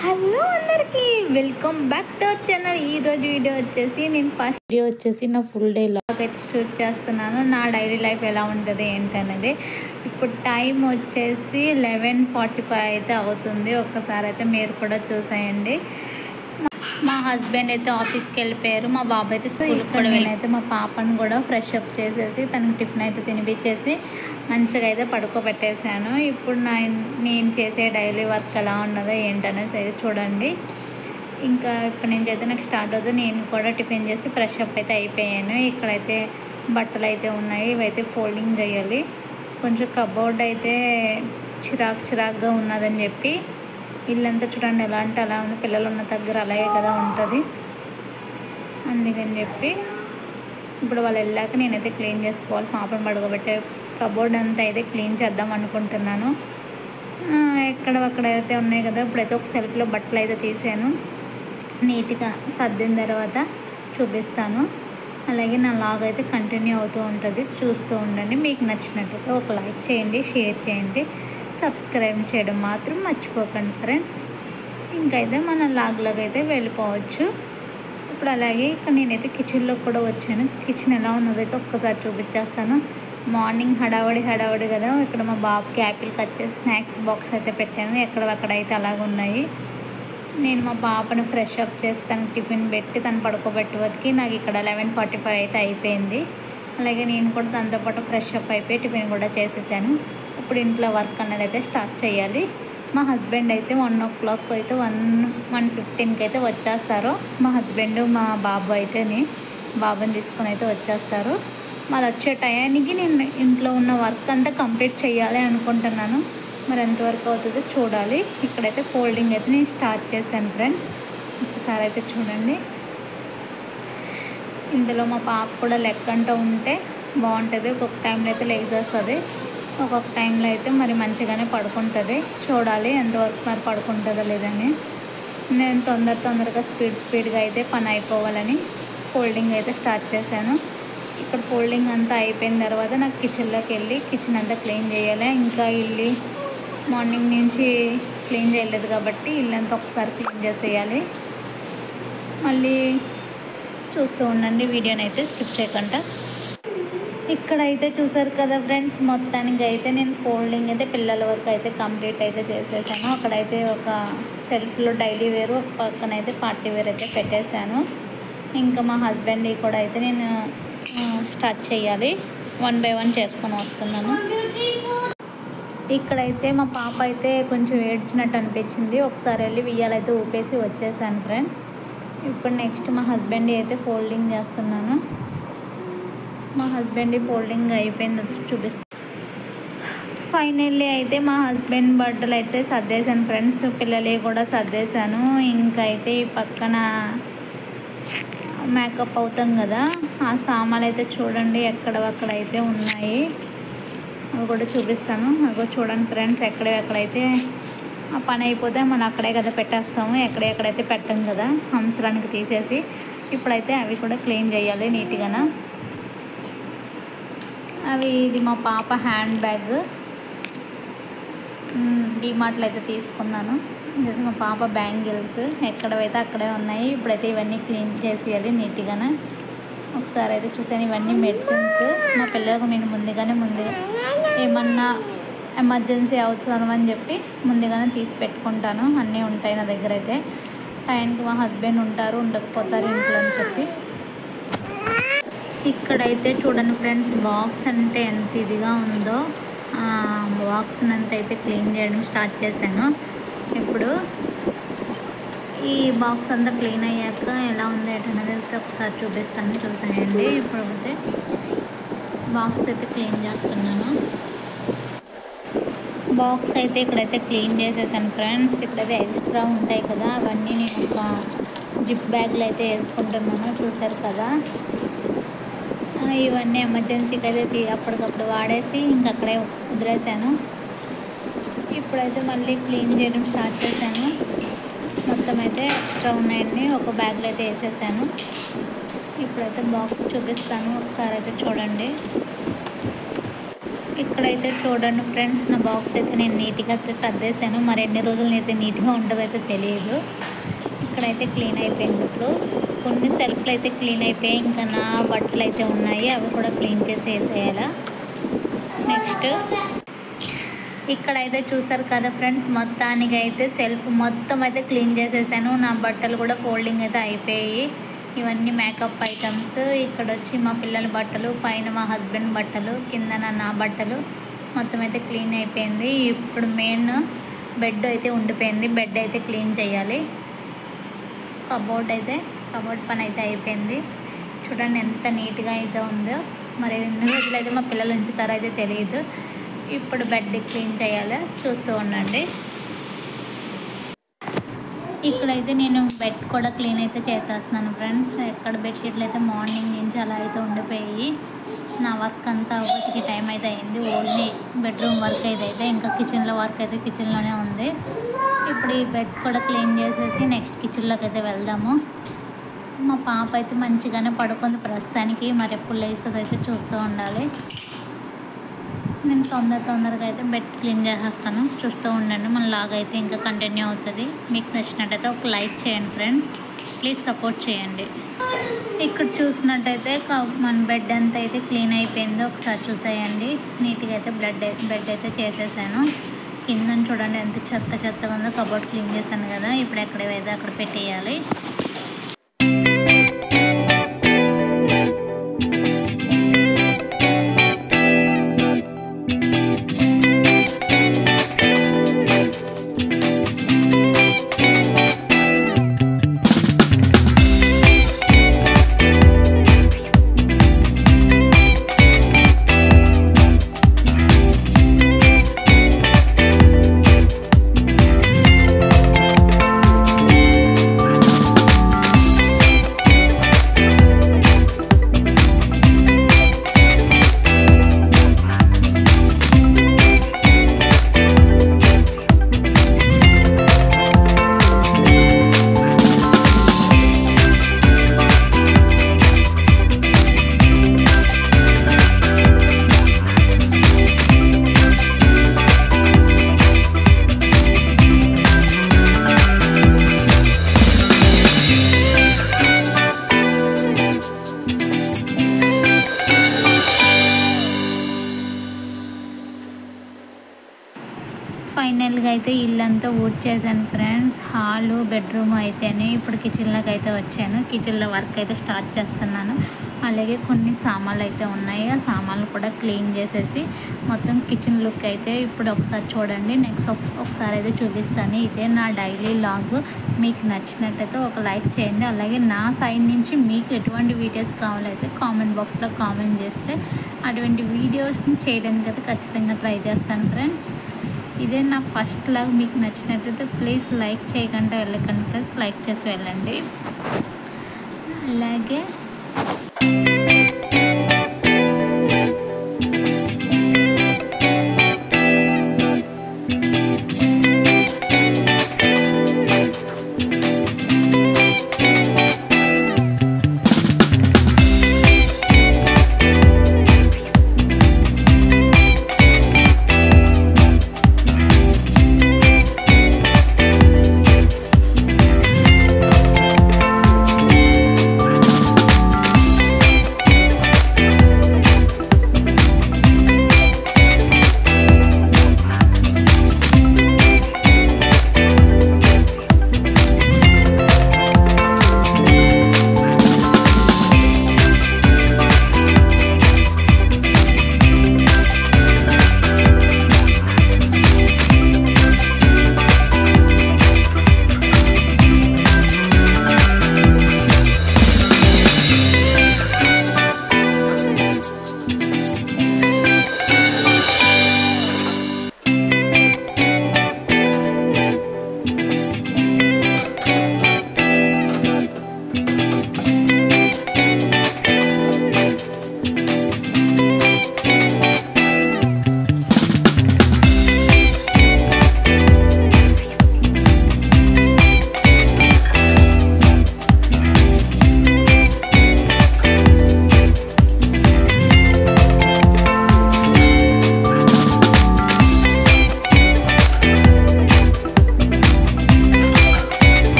Hello అందరికీ welcome back to our channel. ఈరోజు video వచ్చేసి నేను ఫస్ట్ వీడియో వచ్చేసి నా ఫుల్ డే లాగ్ అయితే షూట్ చేస్తున్నాను. నా డైలీ లైఫ్ ఎలా ఉంటుంది ఏంటనేది. ఇప్పుడు టైం వచ్చేసి 11:45 అయితే అవుతుంది. ఒక్కసారి అయితే మీరు కూడా చూసేయండి. మా హస్బెండ్ అయితే ఆఫీస్కి వెళ్ళిపోయారు. మా బాబు అయితే స్కూల్కి కూడా నేనైతే మా పాపను కూడా ఫ్రెష్ అప్ చేసేసి తనకి టిఫిన్ అయితే తినిపించేసి మంచిగా అయితే పడుకోబెట్టేశాను. ఇప్పుడు నేను చేసే డైలీ వర్క్ ఎలా ఉన్నదో ఏంటనేది అయితే చూడండి. ఇంకా ఇప్పటి నుంచి అయితే నాకు స్టార్ట్ అవుతుంది. నేను కూడా టిఫిన్ చేసి ఫ్రెష్ అప్ అయితే అయిపోయాను. ఇక్కడైతే బట్టలు అయితే ఉన్నాయి, ఇవైతే ఫోల్డింగ్ చేయాలి. కొంచెం కబోర్డ్ అయితే చిరాకుగా ఉన్నదని చెప్పి ఇల్లంతా చూడండి ఎలా అంటే అలా ఉంది. పిల్లలు ఉన్న దగ్గర అలాగే కదా ఉంటుంది. అందుకని చెప్పి ఇప్పుడు వాళ్ళు వెళ్ళాక నేనైతే క్లీన్ చేసుకోవాలి. పాపను పడుకోబెట్టే కబోర్డ్ అంతా అయితే క్లీన్ చేద్దాం అనుకుంటున్నాను. ఎక్కడైతే ఉన్నాయి కదా, ఇప్పుడైతే ఒక సెల్ఫ్లో బట్టలు అయితే తీసాను. నీట్గా సర్దిన తర్వాత చూపిస్తాను. అలాగే నా లాగ్ అయితే కంటిన్యూ అవుతూ ఉంటుంది, చూస్తూ ఉండండి. మీకు నచ్చినట్టయితే ఒక లైక్ చేయండి, షేర్ చేయండి, సబ్స్క్రైబ్ చేయడం మాత్రం మర్చిపోకండి ఫ్రెండ్స్. ఇంకైతే మన లాగ్లోకి అయితే వెళ్ళిపోవచ్చు. ఇప్పుడు అలాగే ఇక్కడ నేనైతే కిచెన్లోకి కూడా వచ్చాను. కిచెన్ ఎలా ఉన్నదో అయితే ఒక్కసారి చూపించేస్తాను. మార్నింగ్ హడావడి కదా. ఇక్కడ మా బాబుకి యాపిల్ కట్ చేసి స్నాక్స్ బాక్స్ అయితే పెట్టాను. ఎక్కడైతే అలాగ ఉన్నాయి. నేను మా పాపను ఫ్రెష్ అప్ చేసి తనకి టిఫిన్ పెట్టి తను పడుకోబెట్టేవరకు నాకు ఇక్కడ 11:45 అయితే అయిపోయింది. అలాగే నేను కూడా తనతో పాటు ఫ్రెష్ అప్ అయిపోయి టిఫిన్ కూడా చేసేసాను. ఇప్పుడు ఇంట్లో వర్క్ అనేది అయితే స్టార్ట్ చేయాలి. మా హస్బెండ్ అయితే 1 o'clock అయితే 1:15కి అయితే వచ్చేస్తారు. మా హస్బెండ్ మా బాబు అయితేని బాబుని తీసుకొని అయితే వచ్చేస్తారు. మళ్ళీ వచ్చే టయానికి నేను ఇంట్లో ఉన్న వర్క్ అంతా కంప్లీట్ చేయాలి అనుకుంటున్నాను. మరి ఎంతవరకు అవుతుందో చూడాలి. ఇక్కడైతే ఫోల్డింగ్ అయితే నేను స్టార్ట్ చేశాను ఫ్రెండ్స్. ఒకసారి అయితే చూడండి. ఇందులో మా పాప కూడా లెక్క అంటూ ఉంటే బాగుంటుంది. ఒక్కొక్క టైంలో అయితే లేచేస్తుంది, ఒక్కొక్క టైంలో అయితే మరి మంచిగానే పడుకుంటుంది. చూడాలి ఎంతవరకు మరి పడుకుంటుందో లేదని. నేను తొందరగా స్పీడ్గా అయితే పని అయిపోవాలని ఫోల్డింగ్ అయితే స్టార్ట్ చేశాను. ఇక్కడ ఫోల్డింగ్ అంతా అయిపోయిన తర్వాత నాకు కిచెన్లోకి వెళ్ళి కిచెన్ అంతా క్లీన్ చేయాలి. ఇంకా ఇల్లు మార్నింగ్ నుంచి క్లీన్ చేయలేదు కాబట్టి ఇల్లంతా ఒకసారి క్లీన్ చేసేయాలి. మళ్ళీ చూస్తూ ఉండండి, వీడియోని అయితే స్కిప్ చేయకుండా. ఇక్కడైతే చూసారు కదా ఫ్రెండ్స్, మొత్తానికి అయితే నేను ఫోల్డింగ్ అయితే పిల్లల వరకు అయితే కంప్లీట్ అయితే చేసేసాను. అక్కడైతే ఒక సెల్ఫ్లో డైలీ వేర్, ఒక పక్కన అయితే పార్టీ వేర్ అయితే పెట్టేశాను. ఇంకా మా హస్బెండ్ కూడా అయితే నేను స్టార్ట్ చేయాలి. 1 by 1 చేసుకొని వస్తున్నాను. ఇక్కడైతే మా పాప అయితే కొంచెం ఏడ్చినట్టు అనిపించింది. ఒకసారి వెళ్ళి వియ్యాలైతే ఊపేసి వచ్చేసాను ఫ్రెండ్స్. ఇప్పుడు నెక్స్ట్ మా హస్బెండ్ అయితే ఫోల్డింగ్ చేస్తున్నాను. మా హస్బెండ్ ఫోల్డింగ్ అయిపోయింది చూపిస్తాను. ఫైనల్లీ అయితే మా హస్బెండ్ బట్టలు అయితే సర్దేశాను ఫ్రెండ్స్. పిల్లలే కూడా సర్దేశాను. ఇంకైతే ఈ పక్కన మేకప్ అవుతాం కదా, ఆ సామాన్లు అయితే చూడండి ఎక్కడైతే ఉన్నాయి. అవి కూడా చూపిస్తాను. అవి చూడండి ఫ్రెండ్స్, ఎక్కడైతే ఆ పని అయిపోతే మనం అక్కడే కదా పెట్టేస్తాము. ఎక్కడైతే పెట్టాం కదా హంసరానికి తీసేసి. ఇప్పుడైతే అవి కూడా క్లీన్ చేయాలి నీట్గా. ఇది మా పాప హ్యాండ్ బ్యాగ్, డీమార్ట్లో అయితే తీసుకున్నాను. ఇది మా పాప బ్యాంగిల్స్, ఎక్కడైతే అక్కడే ఉన్నాయి. ఇప్పుడైతే ఇవన్నీ క్లీన్ చేసేయాలి నీట్గా. ఒకసారి అయితే చూసాను, ఇవన్నీ మెడిసిన్స్. మా పిల్లలకు నేను ముందుగా ఏమన్నా ఎమర్జెన్సీ అవుతాను అని చెప్పి ముందుగానే తీసి పెట్టుకుంటాను. అన్నీ ఉంటాయి నా దగ్గర అయితే. టైంకి మా హస్బెండ్ ఉంటారు, ఉండకపోతారు ఇంట్లో అని చెప్పి. ఇక్కడైతే చూడండి ఫ్రెండ్స్, బాక్స్ అంటే ఎంత ఇదిగా ఉందో. బాక్స్ని అంతా అయితే క్లీన్ చేయడం స్టార్ట్ చేశాను. ఇప్పుడు ఈ బాక్స్ అంతా క్లీన్ అయ్యాక ఎలా ఉంది అనేది అయితే ఒకసారి చూపిస్తాను, చూసాయండి. ఇప్పుడు అయితే బాక్స్ అయితే క్లీన్ చేస్తున్నాను. బాక్స్ అయితే ఇక్కడైతే క్లీన్ చేసేసాను ఫ్రెండ్స్. ఇక్కడైతే ఎక్స్ట్రా ఉంటాయి కదా, అవన్నీ నేను ఒక జిప్ బ్యాగ్లో అయితే వేసుకుంటున్నాను. చూసారు కదా, ఇవన్నీ ఎమర్జెన్సీకి అయితే అప్పటికప్పుడు వాడేసి ఇంకక్కడే వదిలేసాను. ఇప్పుడైతే మళ్ళీ క్లీన్ చేయడం స్టార్ట్ చేశాను. మొత్తం అయితే ఎక్స్ట్రా ఉన్నాయన్నీ ఒక బ్యాగ్లో అయితే వేసేసాను. ఇప్పుడైతే బాక్స్ చూపిస్తాను, ఒకసారి అయితే చూడండి. ఇక్కడైతే చూడండి ఫ్రెండ్స్, నా బాక్స్ అయితే నేను నీట్గా అయితే సర్దేశాను. మరి ఎన్ని రోజులు అయితే నీట్గా ఉంటుందో అయితే తెలియదు. ఇక్కడైతే క్లీన్ అయిపోయింది. ఇప్పుడు కొన్ని సెల్ఫ్లు అయితే క్లీన్ అయిపోయాయి, ఇంకా నా బట్టలు అయితే ఉన్నాయి, అవి కూడా క్లీన్ చేసి వేసేయాలా. నెక్స్ట్ ఇక్కడైతే చూసారు కదా ఫ్రెండ్స్, మొత్తానికి అయితే సెల్ఫ్ మొత్తం అయితే క్లీన్ చేసేసాను. నా బట్టలు కూడా ఫోల్డింగ్ అయితే అయిపోయాయి. ఇవన్నీ మేకప్ ఐటమ్స్. ఇక్కడ వచ్చి మా పిల్లల బట్టలు, పైన మా హస్బెండ్ బట్టలు, కింద నా బట్టలు మొత్తం అయితే క్లీన్ అయిపోయింది. ఇప్పుడు మెయిన్ బెడ్ అయితే ఉండిపోయింది, బెడ్ అయితే క్లీన్ చేయాలి. కబోర్డ్ పని అయితే అయిపోయింది. చూడండి ఎంత నీట్గా అయితే ఉందో. మరి ఎన్ని రోజులు అయితే మా పిల్లలు ఉంచుతారో అయితే తెలియదు. ఇప్పుడు బెడ్ క్లీన్ చేయాలి, చూస్తూ ఉండండి. ఇక్కడైతే నేను బెడ్ కూడా క్లీన్ అయితే చేసేస్తున్నాను ఫ్రెండ్స్. ఎక్కడ బెడ్షీట్లు అయితే మార్నింగ్ నుంచి అలా అయితే ఉండిపోయాయి. నా వర్క్ అంతా ఒకటికి టైం అయితే అయింది. ఓన్లీ బెడ్రూమ్ వర్క్ అయితే ఇంకా కిచెన్లో వర్క్ అయితే కిచెన్లోనే ఉంది. ఇప్పుడు ఈ బెడ్ కూడా క్లీన్ చేసేసి నెక్స్ట్ కిచెన్లోకి అయితే వెళ్దాము. మా పాప అయితే మంచిగానే పడుకుంది ప్రస్తుతానికి. మరి ఎప్పుడు లేస్తుందో అయితే చూస్తూ ఉండాలి. నేను తొందరగా అయితే బెడ్ క్లీన్ చేసేస్తాను, చూస్తూ ఉండండి. మన లాగ్ అయితే ఇంకా కంటిన్యూ అవుతుంది. మీకు నచ్చినట్టయితే ఒక లైక్ చేయండి ఫ్రెండ్స్, ప్లీజ్ సపోర్ట్ చేయండి. ఇక్కడ చూసినట్టయితే మన బెడ్ అంతా అయితే క్లీన్ అయిపోయిందో ఒకసారి చూసేయండి. నీట్గా అయితే బెడ్ అయితే చేసేసాను. కింద చూడండి ఎంత చెత్తగా ఉందో. కబోర్డ్ క్లీన్ చేశాను కదా, ఇప్పుడు ఎక్కడైతే అక్కడ పెట్టేయాలి. ఫైనల్గా అయితే ఇల్లంతా ఊడ్చేసాను ఫ్రెండ్స్. హాలు, బెడ్రూమ్ అయితేనే. ఇప్పుడు కిచెన్లోకి అయితే వచ్చాను. కిచెన్లో వర్క్ అయితే స్టార్ట్ చేస్తున్నాను. అలాగే కొన్ని సామాన్లు అయితే ఉన్నాయి, ఆ సామాన్లు కూడా క్లీన్ చేసేసి మొత్తం కిచెన్ లుక్ అయితే ఇప్పుడు ఒకసారి చూడండి. నెక్స్ట్ ఒకసారి అయితే చూపిస్తాను. ఇదే నా డైలీ లాగ్. మీకు నచ్చినట్టయితే ఒక లైక్ చేయండి. అలాగే నా సైడ్ నుంచి మీకు ఎటువంటి వీడియోస్ కావాలైతే కామెంట్ బాక్స్లో కామెంట్ చేస్తే అటువంటి వీడియోస్ని చేయడానికి అయితే ఖచ్చితంగా ట్రై చేస్తాను ఫ్రెండ్స్. ఇదే నా ఫస్ట్ లాగ్. మీకు నచ్చినట్టయితే ప్లీజ్ లైక్ చేయకుండా వెళ్ళకండి ఫ్రెండ్స్, లైక్ చేసి వెళ్ళండి. అలాగే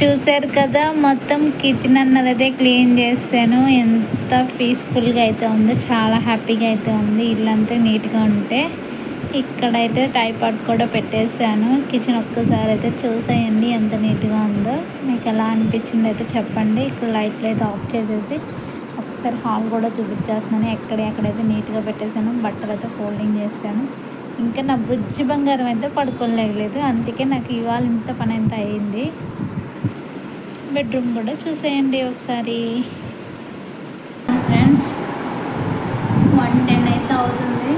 చూసారు కదా, మొత్తం కిచెన్ అన్నదైతే క్లీన్ చేశాను. ఎంత పీస్ఫుల్గా అయితే ఉందో, చాలా హ్యాపీగా అయితే ఉంది. ఇల్లంతా నీట్గా ఉంటే ఇక్కడైతే టైపాడ్ కూడా పెట్టేశాను. కిచెన్ ఒక్కసారి అయితే చూసేయండి ఎంత నీట్గా ఉందో. మీకు ఎలా అనిపించింది అయితే చెప్పండి. ఇక్కడ లైట్లు అయితే ఆఫ్ చేసేసి ఒకసారి హాల్ కూడా చూపించేస్తున్నాను. ఎక్కడైతే నీట్గా పెట్టేశాను. బట్టలు అయితే ఫోల్డింగ్ చేశాను. ఇంకా నా బుజ్జి బంగారం అయితే పడుకోలేగలేదు, అందుకే నాకు ఇవాళ ఇంత పని ఎంత అయింది. బెడ్రూమ్ కూడా చూసేయండి ఒకసారి. ఫ్రెండ్స్ 1:10 అయితే అవుతుంది.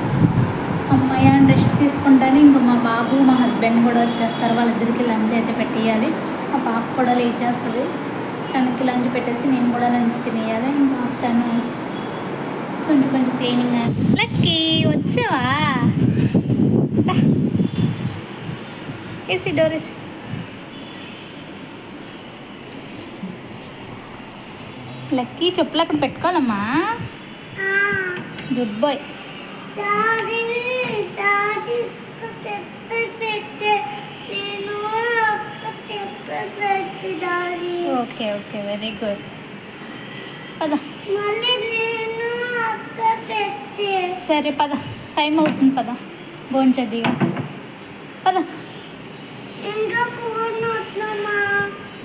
అమ్మాయి అని రెస్ట్ తీసుకుంటాను. ఇంకా మా బాబు మా హస్బెండ్ కూడా వచ్చేస్తారు. వాళ్ళిద్దరికి లంచ్ అయితే పెట్టేయాలి. మా పాప కూడా లేచేస్తుంది. తనకి లంచ్ పెట్టేసి నేను కూడా లంచ్ తినేయాలి. ఇంకా ఆఫ్టర్నూన్ కొంచెం క్లీనింగ్. లక్కీ వచ్చావా? ఏసీ డోర్ వేసి. లక్కీ చెప్పులు అక్కడ పెట్టుకోవాలమ్మా. Good boy. Okay okay, very good. పద. సరే పద, టైం అవుతుంది. పద భోంచేద్దిగా. పద.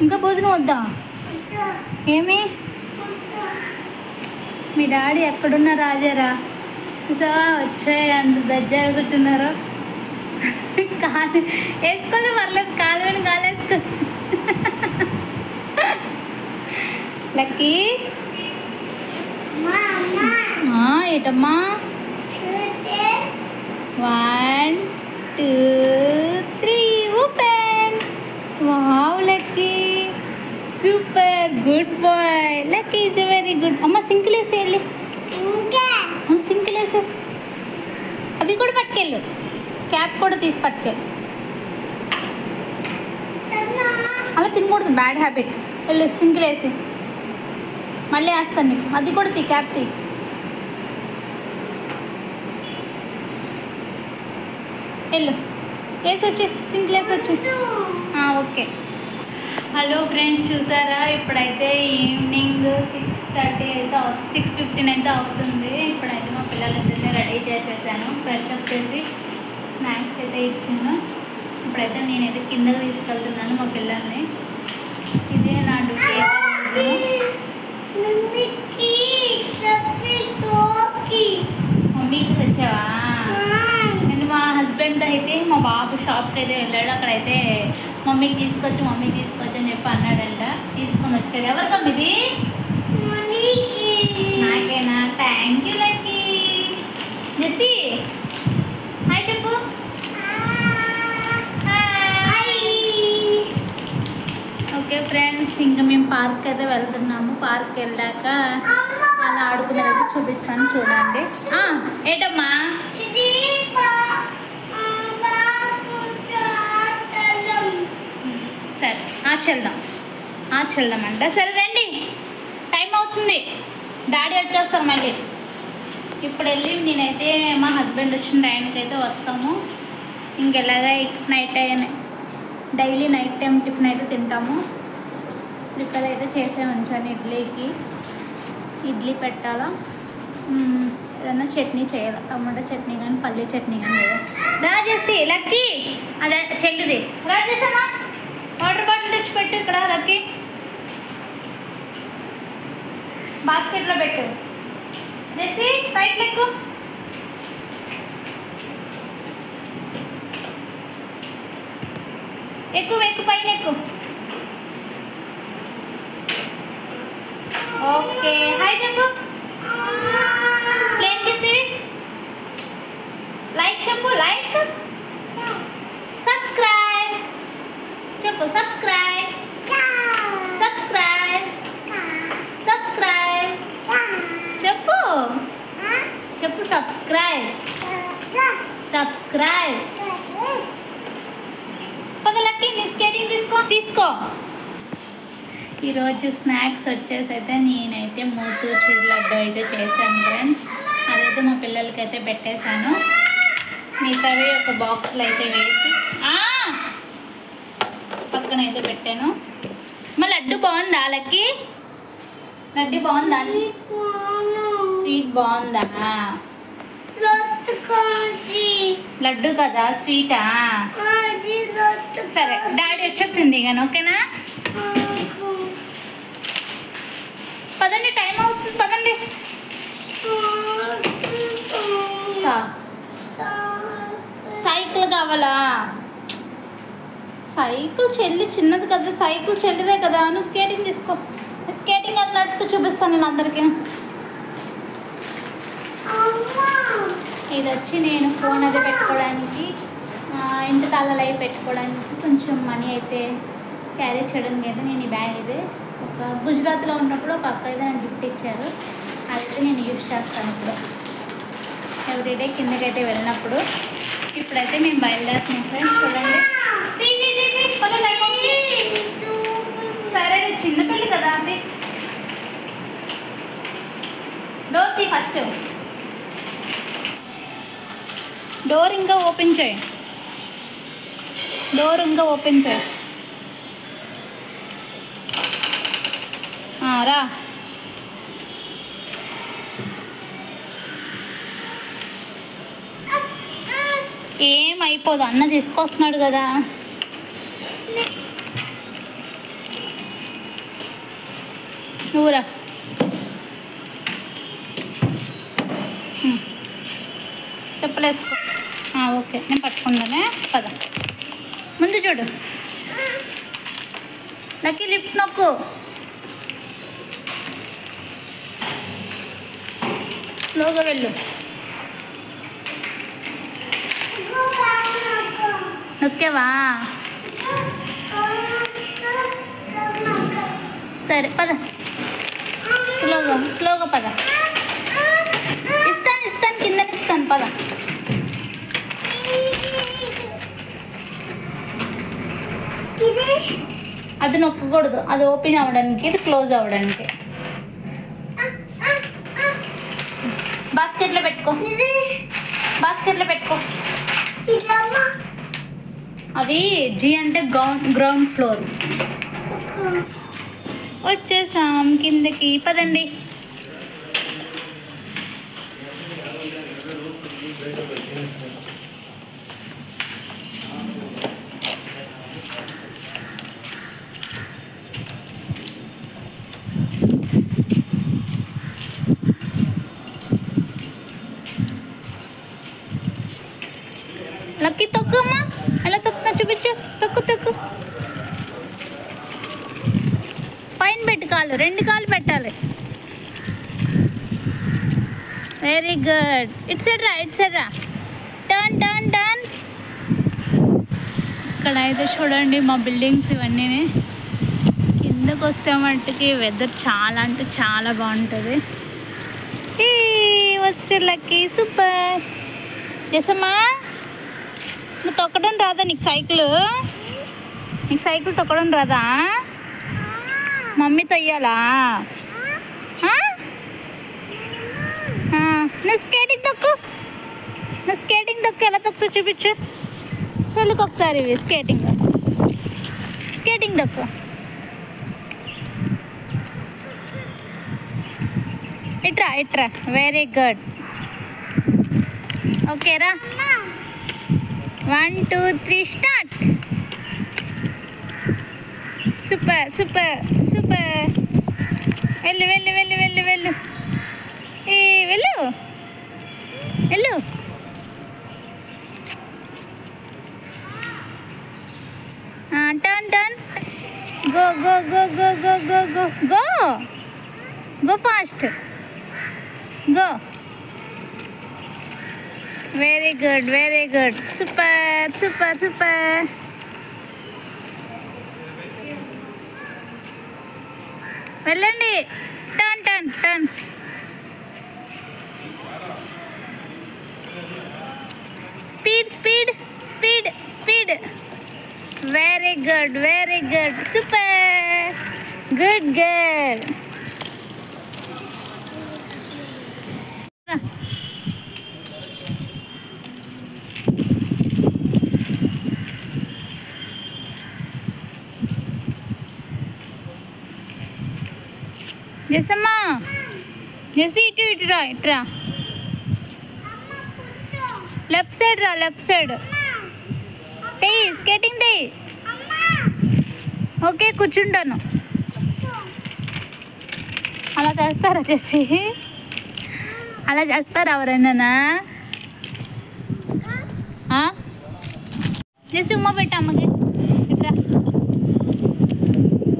ఇంకా భోజనం వద్దా? ఏమి మీ డాడీ ఎక్కడున్నా రాజారా వచ్చాయి, అంత దర్జాగా కూర్చున్నారు. కాలు వేసుకోలే పర్లేదు, కాలు మీద కాలు వేసుకోలే. లక్కీ ఏటమ్మా? 1 2 3 open. Wow Lucky, super, good boy. Lucky is very good. అమ్మ సింకులు వేసి వెళ్ళి, సింకులు వేసి అవి కూడా పట్టుకెళ్ళు. క్యాప్ కూడా తీసి పట్టుకెళ్ళు. అలా తినకూడదు, బ్యాడ్ హ్యాబిట్. వెళ్ళి సింకులు వేసి మళ్ళీ వేస్తాను నీకు. అది కూడా తీ, క్యాప్ తీ. వెళ్ళు, వేసి వచ్చి సింకులు వేసి వచ్చి. ఓకే. హలో ఫ్రెండ్స్, చూసారా? ఇప్పుడైతే ఈవినింగ్ 6:30 అయితే 6:15 అయితే అవుతుంది. ఇప్పుడైతే మా పిల్లలందరినీ రెడీ చేసేసాను. ఫ్రెష్ అప్ చేసి స్నాక్స్ అయితే ఇచ్చాను. ఇప్పుడైతే నేనైతే కిందకి తీసుకెళ్తున్నాను మా పిల్లల్ని. ఇదే నా డ్యూటీ. మమ్మీకి తెచ్చావా? నేను మా హస్బెండ్ అయితే మా బాబు షాప్కి అయితే వెళ్ళాడు. అక్కడైతే మమ్మీకి తీసుకొచ్చి అని చెప్పి అన్నాడంట. తీసుకొని వచ్చాడు. ఎవరికమ్మ ఇది? నాకేనా? Thank you Lucky. Jessie hi చెప్పు. ఓకే ఫ్రెండ్స్, ఇంకా మేము పార్క్ అయితే వెళ్తున్నాము. పార్క్ వెళ్ళాక అలా ఆడుకునేది చూపిస్తాను, చూడండి. ఏటమ్మా? సరే చెల్దామంట. సరే రండి, టైం అవుతుంది. డాడీ వచ్చేస్తారు మళ్ళీ. ఇప్పుడు వెళ్ళి నేనైతే మా హస్బెండ్ వచ్చిన టైంకి అయితే వస్తాము. ఇంకెలాగా night time daily night time tiffin అయితే తింటాము. ప్రిపేర్ అయితే చేసే ఉంచాను. ఇడ్లీ పెట్టాలా, ఏదన్నా చట్నీ చేయాలి. టమాటా చట్నీ కానీ పల్లీ చట్నీ కానీ రాజేసి. లక్కీ అదే చెల్లిది. రాజేసమ్మా వాటర్ బాటిల్ తెచ్చి పెట్టు ఇక్కడ. లక్కీ బాస్కెట్లో పెట్టు. జెస్సీ సైకిల్ ఎక్కు. ఎక్కు పైన ఎక్కు. ఓకే, హాయ్ చెప్పు. ప్లేన్ కిసి. లైక్ చెప్పు. లైక్, సబ్స్క్రైబ్ చెప్పు. సబ్స్క్రైబ్ చెప్పు. సబ్స్క్రైబ్. పదలకి నీ స్కేటింగ్ తీసుకో. ఈరోజు స్నాక్స్ వచ్చేసి అయితే నేనైతే మూతూర్ లడ్డు అయితే చేశాను ఫ్రెండ్స్. అదైతే మా పిల్లలకి అయితే పెట్టేశాను. మిగతావి ఒక బాక్స్లో అయితే వేసి పక్కన అయితే పెట్టాను. మా లడ్డు బాగుందా లక్కీ? లడ్డు బాగుందా? స్వీట్ బాగుందా? లడ్డు కదా స్వీటా? సరే డాడీ వచ్చేస్తుంది కానీ ఓకేనా? పదండి టైం అవుతుంది పదండి. సైకిల్ కావాలా? సైకిల్ చెల్లి చిన్నది కదా, సైకిల్ చెల్లిదే కదా. నువ్వు స్కేటింగ్ తీసుకో. స్కేటింగ్ అది నడుతూ చూపిస్తాను నేను అందరికీ. ఇది వచ్చి నేను ఫోన్ అది పెట్టుకోవడానికి, ఇంటి తాళాలు అవి పెట్టుకోవడానికి కొంచెం మనీ అయితే క్యారీ చేయడానికి అయితే నేను ఈ బ్యాగ్ అయితే ఒక గుజరాత్లో ఉన్నప్పుడు ఒక అక్క అయితే నాకు గిఫ్ట్ ఇచ్చారు. అదైతే నేను యూజ్ చేస్తాను ఇప్పుడు ఎవ్రీడే కిందకైతే వెళ్ళినప్పుడు. ఇప్పుడైతే మేము బయలుదేరుతున్నాం ఫ్రెండ్స్. చూడండి సరే చిన్నపిల్లి కదా అంటే డోర్ తీ ఫస్ట్. డోర్ ఇంకా ఓపెన్ చేయి. డోర్ ఇంకా ఓపెన్ చేయి. రా. ఏం అయిపోదు, అన్న తీసుకొస్తున్నాడు కదా. నువ్వురా. చెప్పలేసుకో. ఓకే నేను పట్టుకుంటానే. పద ముందు చూడు. లక్కీ లిఫ్ట్ నొక్కు. స్లోగా వెళ్ళు. నొక్కేవా? సరే పద. స్లోగా స్లోగా పద. ఇస్తాను కిందనిస్తాను పద. అది నొక్కకూడదు, అది ఓపెన్ అవ్వడానికి, ఇది క్లోజ్ అవ్వడానికి. బాస్కెట్లో పెట్టుకో. బాస్కెట్లో పెట్టుకో. అది జీ అంటే గ్రౌండ్ ఫ్లోర్. వచ్చేసాం కిందకి. పదండి. లక్కీ తొక్కు అమ్మా. ఎలా తొక్కుతా చూపించు. తొక్కు తొక్కు. పైన పెట్టు కాలు, 2 కాలు పెట్టాలి. Very good. It's Erra. Turn turn turn. ఇక్కడ అయితే చూడండి మా బిల్డింగ్స్ ఇవన్నీ. కిందకు వస్తే మట్టుకి వెదర్ చాలా అంటే చాలా బాగుంటుంది. వచ్చే లక్కీ సూపర్. చేసమ్మా నువ్వు తొక్కడం రాదా? నీకు సైకిల్ తొక్కడం రాదా? మమ్మీ తొయ్యాలా? నువ్వు స్కేటింగ్ తొక్కు. ఎలా తొక్కు చూపించు. చెల్లికి ఒకసారి స్కేటింగ్ తొక్కు. ఇట్రా. Very good. ఓకేరా. 1 2 3 స్టార్ట్. సూపర్. వెళ్ళు. వెళ్ళు. Turn. Go fast. Go. Very good. Super. వెళ్ళండి. Turn. Speed. Very good. Super. Good girl. జెస్సమ్మా జెస్సి ఇటు ఇటురా ఇట్రా లెఫ్ట్ సైడ్ రా లెఫ్ట్ సైడ్ తెయ్యి స్కేటింగ్ తెయ్యి ఓకే కూర్చుంటాను అలా చేస్తారా జెస్సి అలా చేస్తారా ఎవరైనా జెస్సి ఉమ్మ పెట్టు అమ్మకి ఇట్రా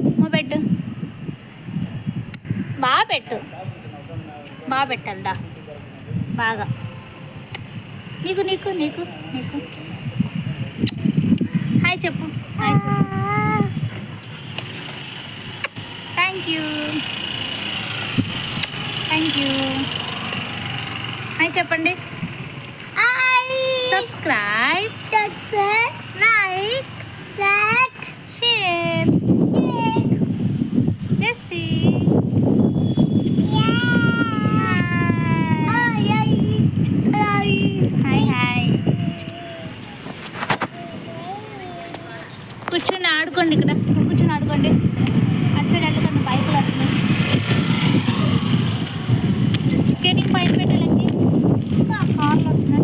ఉమ్మ పెట్టు బాగా పెట్టాలిదా బాగా నీకు నీకు నీకు నీకు హాయ్ చెప్పు హాయ్ థ్యాంక్ యూ హాయ్ చెప్పండి subscribe like share Jessie hi కూర్చొని ఆడుకోండి ఇక్కడ కూర్చొని ఆడుకోండి అటు సైడ్ వెళ్ళకండి బైకులు వస్తున్నాయి స్కేటింగ్ పైన పెట్టాలండి కార్లు వస్తున్నాయి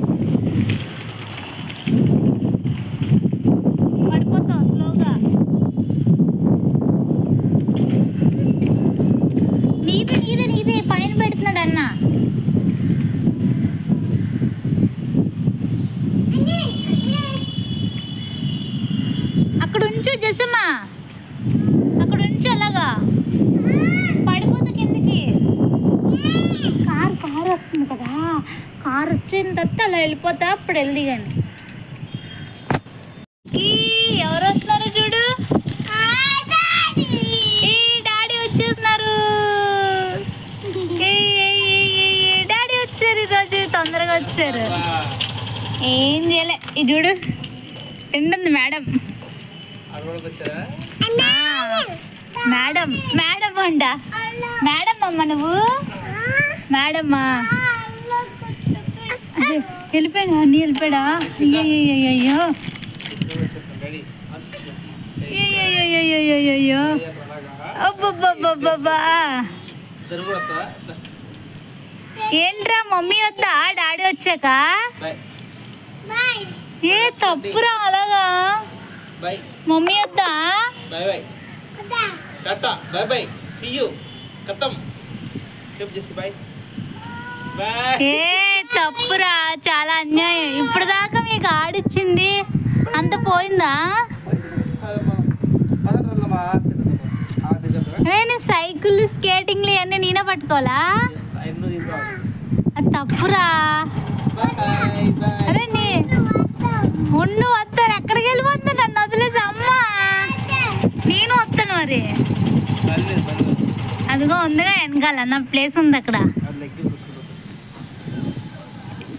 పడిపోతావు స్లోగా నీదే పైన పెడుతున్నాడు అన్న అక్కడ ఉంచు జెస్సమ్మా అక్కడ ఉంచు అలాగా పడిపోతా కిందకి కారు వస్తుంది కదా కారు వచ్చిన తర్వాత అలా వెళ్ళిపోతా అప్పుడు వెళ్ళి కానీ ఎవరు వస్తున్నారు చూడు డాడీ వచ్చేస్తున్నారు డాడీ వచ్చారు ఈరోజు తొందరగా వచ్చారు ఏం చేయలే ఇది చూడు ఎండుంది మేడం మేడం అంట మేడం అమ్మ నువ్వు మేడమ్మా వెళ్ళిపోయాడా అన్నీ వెళ్ళిపోయాడా అయ్యో అయ్యో అబ్బబ్బబ్బబ్బా ఏంట్రా మమ్మీ వద్దా డాడీ వచ్చాక ఏ తప్పురా అలాగా మమ్మీ వద్దా ఏ తప్పురా చాలా అన్యాయం ఇప్పుడు దాకా మీకు ఆడిచ్చింది అంత పోయిందా నేను సైకిల్ స్కేటింగ్లు ఇవన్నీ నేనే పట్టుకోవాలా అది తప్పురా అరే ఉండు వస్తాను ఎక్కడికి వెళ్ళిపోతుంది నన్ను వదిలేదు అమ్మా నేను వస్తాను మరి అదిగో ఉందిగా వెనకాల నా ప్లేస్ ఉంది అక్కడ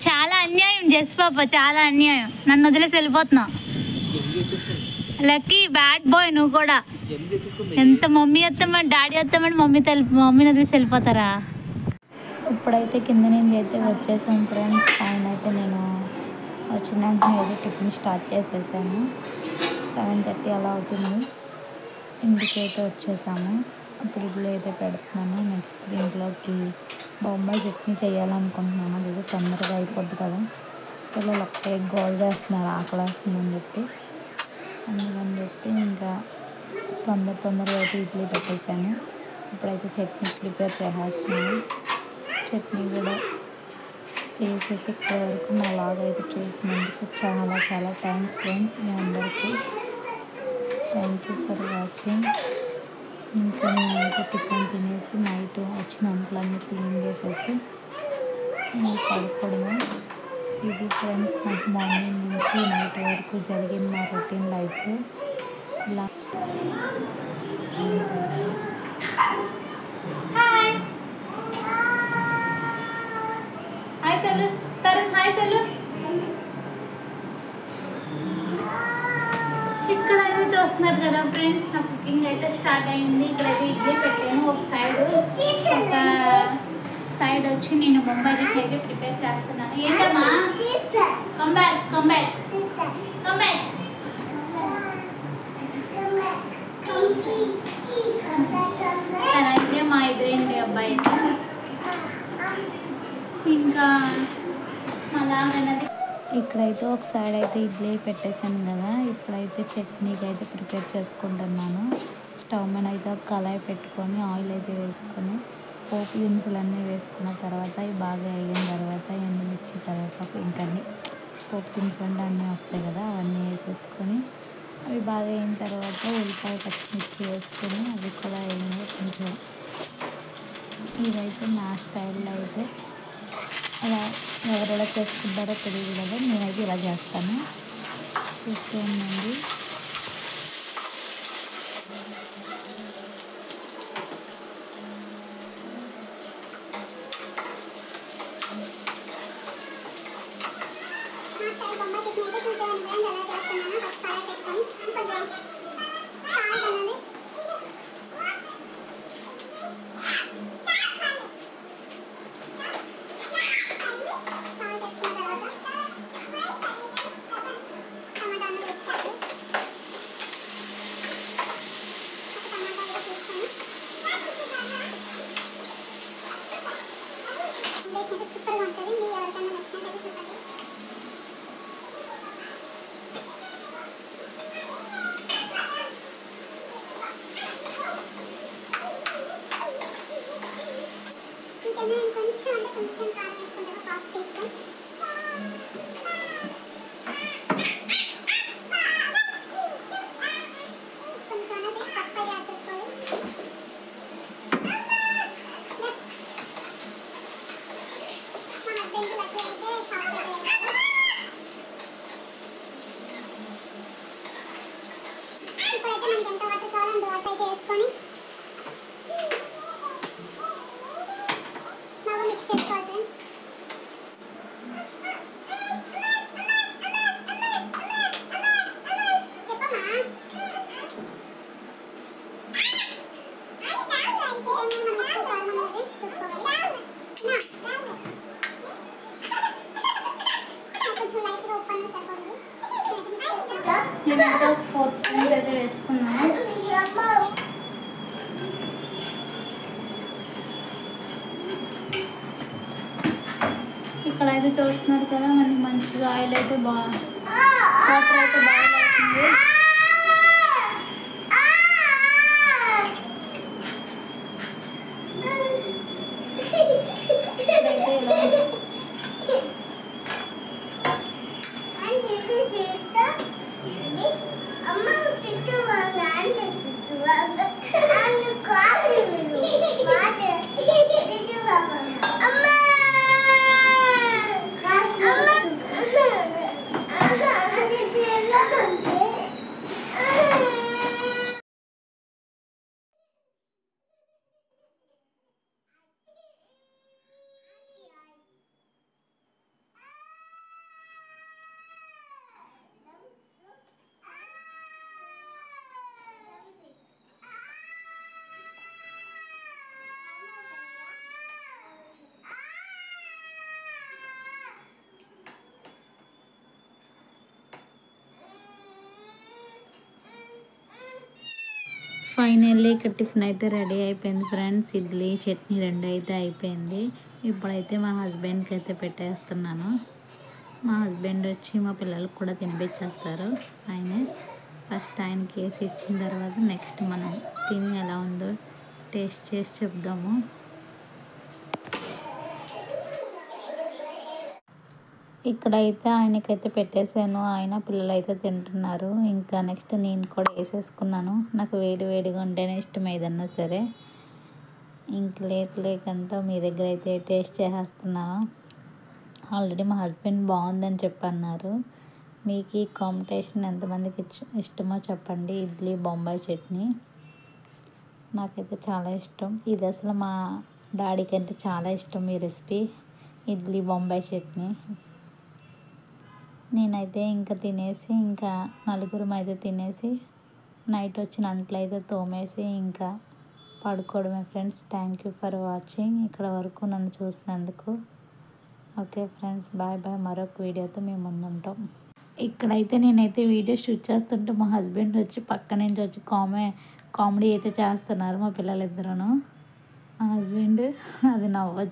చాలా అన్యాయం జెస్ పాప చాలా అన్యాయం నన్ను వదిలేసి వెళ్ళిపోతున్నావు లక్కీ బ్యాడ్ బాయ్ నువ్వు కూడా ఎంత మమ్మీ వస్తామని డాడీ వస్తామని మమ్మీని వదిలేసి వెళ్ళిపోతారా ఇప్పుడైతే కింద నుంచి అయితే వచ్చేసాం ఫ్రెండ్స్ పైన అయితే నేను వచ్చిన వెంటనే టిఫిన్ స్టార్ట్ చేసేసాను 7:30 అలా అవుతుంది ఇంటికి అయితే వచ్చేసాము ఇప్పుడు ఇడ్లీ అయితే పెడుతున్నాను నెక్స్ట్ దీంట్లోకి బొంబాయి చట్నీ చేయాలనుకుంటున్నాను అది తొందరగా అయిపోద్ది కదా పిల్లలు ఒక్కటే గోల్ చేస్తున్నారు ఆకలి వేస్తుందని చెప్పి అందుకని చెప్పి ఇంకా తొందరగా అయితే ఇడ్లీ పెట్టేశాను ఇప్పుడైతే చట్నీ ప్రిపేర్ చేసేస్తున్నాను చట్నీ కూడా చేసేసి ఇక్కడ వరకు నా లాగా అయితే చూసినందుకు చాలా చాలా థ్యాంక్స్ ఫ్రెండ్స్ మీ అందరికీ థ్యాంక్ యూ ఫర్ వాచింగ్ ఇంకా నేనైతే టిఫిన్ తినేసి నైట్ వచ్చిన అంట్లన్నీ క్లీన్ చేసేసి పడుకోవడము ఇది ఫ్రెండ్స్ నాకు మార్నింగ్ నుంచి నైట్ వరకు జరిగిన మా రొటీన్ లైఫ్ ఇలా ఇక్కడ అయితే చూస్తున్నారు కదా ఫ్రెండ్స్ నా కుకింగ్ అయితే స్టార్ట్ అయింది ఇక్కడైతే ఇడ్లీ పెట్టాను ఒక సైడ్ వచ్చి నేను బొంబాయి చట్నీ అయితే ప్రిపేర్ చేస్తున్నాను ఏంటమ్మా కమ్ బ్యాక్ తనైతే మా ఎదురేంటి ఇంకా అలాగైనది. ఇక్కడైతే ఒక సైడ్ అయితే ఇడ్లీ పెట్టేశాను కదా, ఇప్పుడైతే చట్నీకి అయితే ప్రిపేర్ చేసుకుంటున్నాను. స్టవ్ మీద అయితే ఒక కళాయి పెట్టుకొని ఆయిల్ అయితే వేసుకొని పోపు దినుసులన్నీ వేసుకున్న తర్వాత ఇవి బాగా అయిన తర్వాత ఎండుమిర్చి కరివేపాకు ఇంకా అన్నీ పోపు దినుసులు అన్నీ వస్తాయి కదా, అవన్నీ వేసేసుకొని అవి బాగా అయిన తర్వాత ఉల్లిపాయ పచ్చిమిర్చి వేసుకొని అవి కూడా అయిన కొంచెం ఇదైతే నా స్టైల్లో అయితే అలా ఎవరెలా చేసుకుంటారో తెలియదు కదా, నేనైతే ఇలా చేస్తాను. చూస్తూ ఉండండి. నేనైతే 4 స్పూన్స్ అయితే వేసుకున్నాను. ఇక్కడ అయితే చూస్తున్నారు కదా, మనకి మంచిగా ఆయిల్ అయితే వాటర్ అయితే బాగా అవుతుంది. ఫైనల్లీ ఇక్కడ టిఫిన్ అయితే రెడీ అయిపోయింది ఫ్రెండ్స్. ఇడ్లీ చట్నీ రెండు అయితే అయిపోయింది. ఇప్పుడైతే మా హస్బెండ్కి అయితే పెట్టేస్తున్నాను. మా హస్బెండ్ వచ్చి మా పిల్లలకు కూడా తినిపించేస్తారు. ఆయన ఫస్ట్ ఆయనకి వేసి ఇచ్చిన తర్వాత నెక్స్ట్ మనం తిని ఎలా ఉందో టేస్ట్ చేసి చెప్దాము. ఇక్కడైతే ఆయనకైతే పెట్టేశాను. ఆయన పిల్లలు అయితే తింటున్నారు. ఇంకా నెక్స్ట్ నేను కూడా వేసేసుకున్నాను. నాకు వేడి వేడిగా ఉంటేనే ఇష్టం ఏదన్నా సరే. ఇంక లేట్ లేకుండా మీ దగ్గర అయితే టేస్ట్ చేసేస్తున్నాను. ఆల్రెడీ మా హస్బెండ్ బాగుందని చెప్పన్నారు. మీకు ఈ కాంబినేషన్ ఎంతమందికి ఇష్టమో చెప్పండి. ఇడ్లీ బొంబాయి చట్నీ నాకైతే చాలా ఇష్టం. ఇది అసలు మా డాడీకి అంటే చాలా ఇష్టం ఈ రెసిపీ, ఇడ్లీ బొంబాయి చట్నీ. నేనైతే ఇంకా తినేసి ఇంకా నలుగురం అయితే తినేసి నైట్ వచ్చిన అంట్లు అయితే తోమేసి ఇంకా పడుకోవడమే friends. Thank you for watching. ఇక్కడ వరకు నన్ను చూసినందుకు. Okay friends, bye bye. మరొక వీడియోతో మేము ముందుంటాం. ఇక్కడైతే నేనైతే వీడియో షూట్ చేస్తుంటే మా హస్బెండ్ వచ్చి పక్క నుంచి వచ్చి కామెడీ అయితే చేస్తున్నారు మా పిల్లలిద్దరూ. మా హస్బెండ్ అది నవ్వొచ్చు.